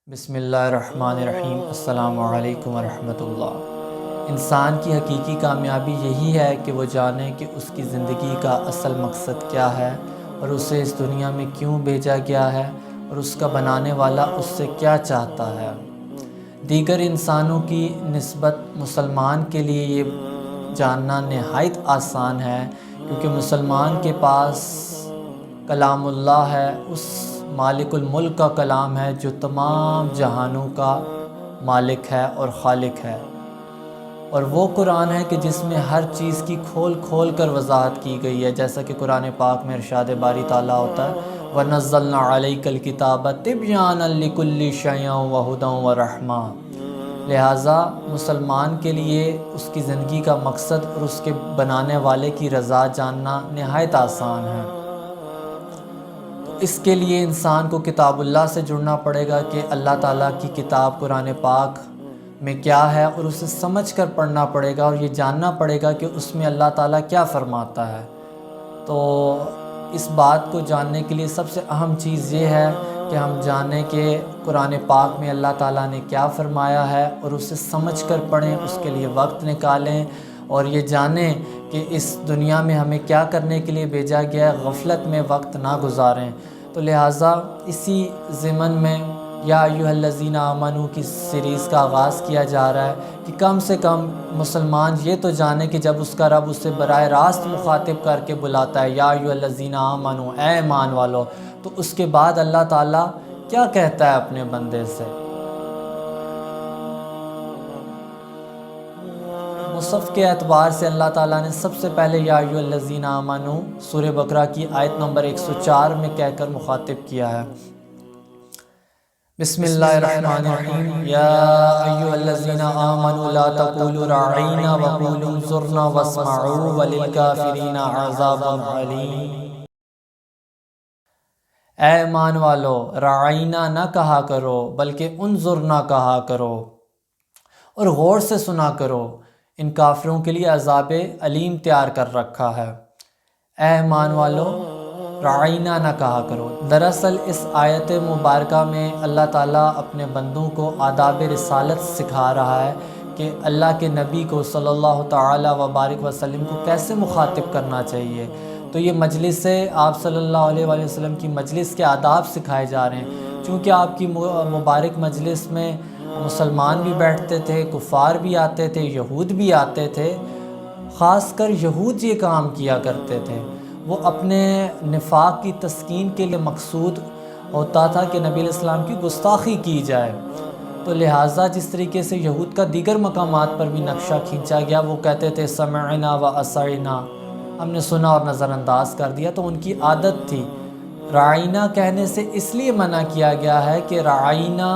بسم اللہ الرحمن الرحیم۔ السلام علیکم ورحمۃ اللہ۔ انسان کی حقیقی کامیابی یہی ہے کہ وہ جانے کہ اس کی زندگی کا اصل مقصد کیا ہے اور اسے اس دنیا میں کیوں بھیجا گیا ہے اور اس کا بنانے والا اس سے کیا چاہتا ہے۔ دیگر انسانوں کی نسبت مسلمان کے لیے یہ جاننا نہایت آسان ہے، کیونکہ مسلمان کے پاس کلام اللہ ہے، اس مالک الملک کا کلام ہے جو تمام جہانوں کا مالک ہے اور خالق ہے، اور وہ قرآن ہے کہ جس میں ہر چیز کی کھول کھول کر وضاحت کی گئی ہے، جیسا کہ قرآن پاک میں ارشاد باری تعالیٰ ہوتا ہے وَنَزَّلْنَا عَلَيْكَ الْكِتَابَ تِبْيَانًا لِكُلِّ شَيْءٍ وَهُدًى وَرَحْمَةً۔ لہٰذا مسلمان کے لیے اس کی زندگی کا مقصد اور اس کے بنانے والے کی رضا جاننا نہایت آسان ہے۔ اس کے لیے انسان کو کتاب اللہ سے جڑنا پڑے گا کہ اللہ تعالیٰ کی کتاب قرآن پاک میں کیا ہے، اور اسے سمجھ کر پڑھنا پڑے گا اور یہ جاننا پڑے گا کہ اس میں اللہ تعالیٰ کیا فرماتا ہے۔ تو اس بات کو جاننے کے لیے سب سے اہم چیز یہ ہے کہ ہم جانیں کہ قرآن پاک میں اللہ تعالیٰ نے کیا فرمایا ہے اور اسے سمجھ کر پڑھیں، اس کے لیے وقت نکالیں اور یہ جانیں کہ اس دنیا میں ہمیں کیا کرنے کے لیے بھیجا گیا ہے، غفلت میں وقت نہ گزاریں۔ تو لہٰذا اسی ضمن میں یا ایھا الذین آمنوا کی سیریز کا آغاز کیا جا رہا ہے کہ کم سے کم مسلمان یہ تو جانے کہ جب اس کا رب اسے براہ راست مخاطب کر کے بلاتا ہے یا ایھا الذین آمنوا، اے ایمان والو، تو اس کے بعد اللہ تعالیٰ کیا کہتا ہے اپنے بندے سے۔ مصحف کے اعتبار سے اللہ تعالیٰ نے سب سے پہلے یا ایھا الذین آمنوا سورہ بقرہ کی آیت نمبر 104 میں کہہ کر مخاطب کیا ہے۔ بسم اللہ الرحمن الرحیم۔ یا ایھا الذین آمنوا لا تقولوا راعینا وقولوا انظرنا واسمعوا وللکافرین عذاب علیم۔ اے ایمان والو، راعینا نہ کہا کرو بلکہ انظرنا کہا کرو اور غور سے سنا کرو، ان کافروں کے لیے عذاب علیم تیار کر رکھا ہے۔ اے ایمان والو، راعینا نہ کہا کرو۔ دراصل اس آیت مبارکہ میں اللہ تعالیٰ اپنے بندوں کو آداب رسالت سکھا رہا ہے کہ اللہ کے نبی کو صلی اللہ تعالیٰ وبارک وسلم کو کیسے مخاطب کرنا چاہیے۔ تو یہ مجلس سے آپ صلی اللہ علیہ وآلہ وسلم کی مجلس کے آداب سکھائے جا رہے ہیں، چونکہ آپ کی مبارک مجلس میں مسلمان بھی بیٹھتے تھے، کفار بھی آتے تھے، یہود بھی آتے تھے۔ خاص کر یہود یہ کام کیا کرتے تھے، وہ اپنے نفاق کی تسکین کے لیے مقصود ہوتا تھا کہ نبی علیہ السلام کی گستاخی کی جائے۔ تو لہٰذا جس طریقے سے یہود کا دیگر مقامات پر بھی نقشہ کھینچا گیا، وہ کہتے تھے سمعنا و اطعنا، ہم نے سنا اور نظر انداز کر دیا، تو ان کی عادت تھی۔ راعینا کہنے سے اس لیے منع کیا گیا ہے کہ راعینا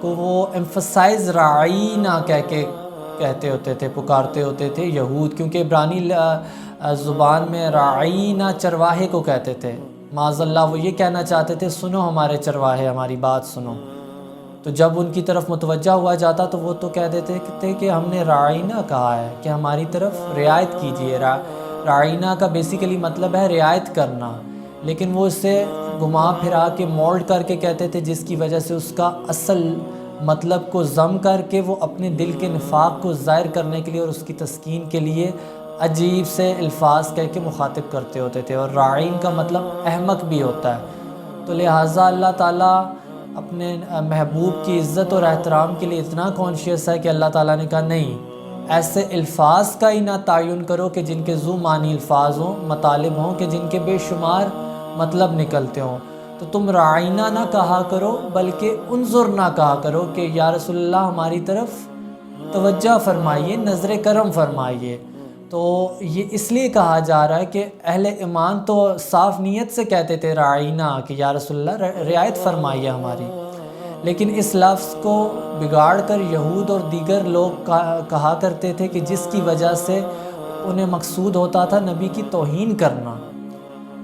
کو وہ ایمفسائز راعینا کہہ کے کہتے ہوتے تھے، پکارتے ہوتے تھے یہود، کیونکہ عبرانی زبان میں راعینا چرواہے کو کہتے تھے۔ معاذ اللہ وہ یہ کہنا چاہتے تھے سنو ہمارے چرواہے، ہماری بات سنو۔ تو جب ان کی طرف متوجہ ہوا جاتا تو وہ تو کہہ دیتے تھے کہ ہم نے راعینا کہا ہے کہ ہماری طرف رعایت کیجیے۔ راعینا کا بیسیکلی مطلب ہے رعایت کرنا، لیکن وہ اسے گھما پھرا کے مولڈ کر کے کہتے تھے، جس کی وجہ سے اس کا اصل مطلب کو ضم کر کے وہ اپنے دل کے نفاق کو ظاہر کرنے کے لیے اور اس کی تسکین کے لیے عجیب سے الفاظ کہہ کے مخاطب کرتے ہوتے تھے، اور راعین کا مطلب احمق بھی ہوتا ہے۔ تو لہٰذا اللہ تعالیٰ اپنے محبوب کی عزت اور احترام کے لیے اتنا کانشیس ہے کہ اللہ تعالیٰ نے کہا نہیں، ایسے الفاظ کا ہی نہ تعین کرو کہ جن کے ذو معنی الفاظ ہوں، مطالب ہوں کہ جن کے بے شمار مطلب نکلتے ہوں۔ تو تم راعینا نہ کہا کرو بلکہ انظرنا کہا کرو کہ یا رسول اللہ ہماری طرف توجہ فرمائیے، نظر کرم فرمائیے۔ تو یہ اس لیے کہا جا رہا ہے کہ اہل ایمان تو صاف نیت سے کہتے تھے راعینا کہ یا رسول اللہ رعایت فرمائیے ہماری، لیکن اس لفظ کو بگاڑ کر یہود اور دیگر لوگ کہا کرتے تھے کہ جس کی وجہ سے انہیں مقصود ہوتا تھا نبی کی توہین کرنا۔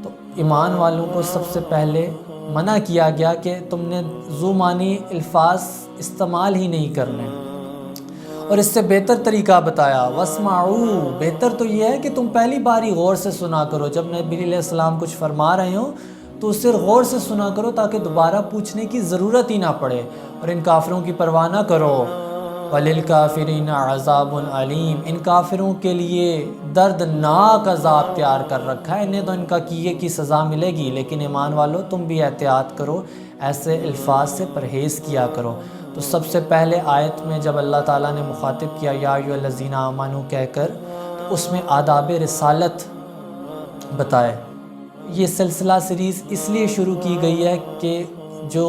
تو ایمان والوں کو سب سے پہلے منع کیا گیا کہ تم نے ذو معنی الفاظ استعمال ہی نہیں کرنے، اور اس سے بہتر طریقہ بتایا واسمعوا، بہتر تو یہ ہے کہ تم پہلی باری غور سے سنا کرو، جب نبی علیہ السلام کچھ فرما رہے ہوں تو اسے غور سے سنا کرو تاکہ دوبارہ پوچھنے کی ضرورت ہی نہ پڑے، اور ان کافروں کی پرواہ نہ کرو۔ وَلِلْكَافِرِينَ عَذَابٌ عَلِيمٌ، ان کافروں کے لیے دردناک عذاب تیار کر رکھا ہے، انہیں تو ان کا کیے کی سزا ملے گی، لیکن ایمان والو تم بھی احتیاط کرو، ایسے الفاظ سے پرہیز کیا کرو۔ تو سب سے پہلے آیت میں جب اللہ تعالیٰ نے مخاطب کیا یا ایھا الذین آمنوا کہہ کر، تو اس میں آداب رسالت بتائے۔ یہ سلسلہ سیریز اس لیے شروع کی گئی ہے کہ جو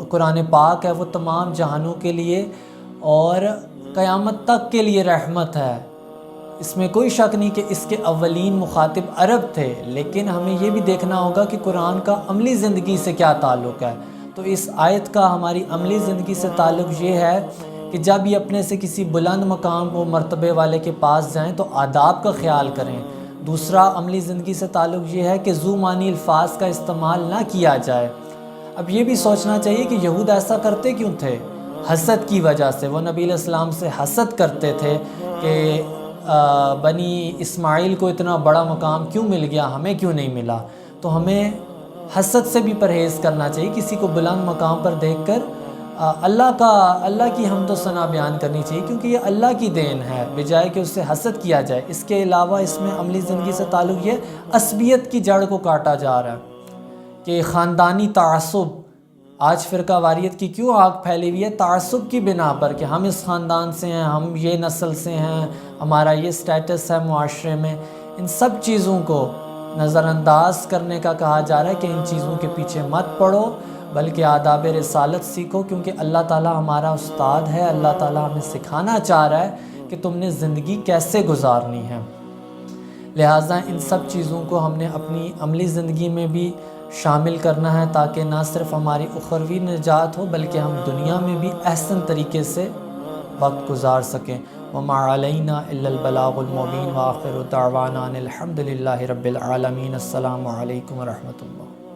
قرآن پاک ہے وہ تمام جہانوں کے لیے اور قیامت تک کے لیے رحمت ہے۔ اس میں کوئی شک نہیں کہ اس کے اولین مخاطب عرب تھے، لیکن ہمیں یہ بھی دیکھنا ہوگا کہ قرآن کا عملی زندگی سے کیا تعلق ہے۔ تو اس آیت کا ہماری عملی زندگی سے تعلق یہ ہے کہ جب یہ اپنے سے کسی بلند مقام و مرتبے والے کے پاس جائیں تو آداب کا خیال کریں۔ دوسرا عملی زندگی سے تعلق یہ ہے کہ ذو معنی الفاظ کا استعمال نہ کیا جائے۔ اب یہ بھی سوچنا چاہیے کہ یہود ایسا کرتے کیوں تھے؟ حسد کی وجہ سے۔ وہ نبی علیہ السلام سے حسد کرتے تھے کہ بنی اسماعیل کو اتنا بڑا مقام کیوں مل گیا، ہمیں کیوں نہیں ملا۔ تو ہمیں حسد سے بھی پرہیز کرنا چاہیے، کسی کو بلند مقام پر دیکھ کر اللہ کی حمد و ثنا بیان کرنی چاہیے، کیونکہ یہ اللہ کی دین ہے، بجائے کہ اس سے حسد کیا جائے۔ اس کے علاوہ اس میں عملی زندگی سے تعلق یہ عصبیت کی جڑ کو کاٹا جا رہا ہے کہ خاندانی تعصب، آج فرقہ واریت کی کیوں آگ پھیلی ہوئی ہے؟ تعصب کی بنا پر کہ ہم اس خاندان سے ہیں، ہم یہ نسل سے ہیں، ہمارا یہ سٹیٹس ہے معاشرے میں۔ ان سب چیزوں کو نظر انداز کرنے کا کہا جا رہا ہے کہ ان چیزوں کے پیچھے مت پڑو، بلکہ آداب رسالت سیکھو، کیونکہ اللہ تعالیٰ ہمارا استاد ہے، اللہ تعالیٰ ہمیں سکھانا چاہ رہا ہے کہ تم نے زندگی کیسے گزارنی ہے۔ لہٰذا ان سب چیزوں کو ہم نے اپنی عملی زندگی میں بھی شامل کرنا ہے، تاکہ نہ صرف ہماری اخروی نجات ہو بلکہ ہم دنیا میں بھی احسن طریقے سے وقت گزار سکیں۔ وَمَا عَلَيْنَا إِلَّا الْبَلَاغُ الْمُبِينُ وَآخِرُ دَعْوَانَا أَنِ الْحَمْدُ لِلَّهِ رَبِّ الْعَالَمِينَ۔ السلام علیکم ورحمۃ اللہ۔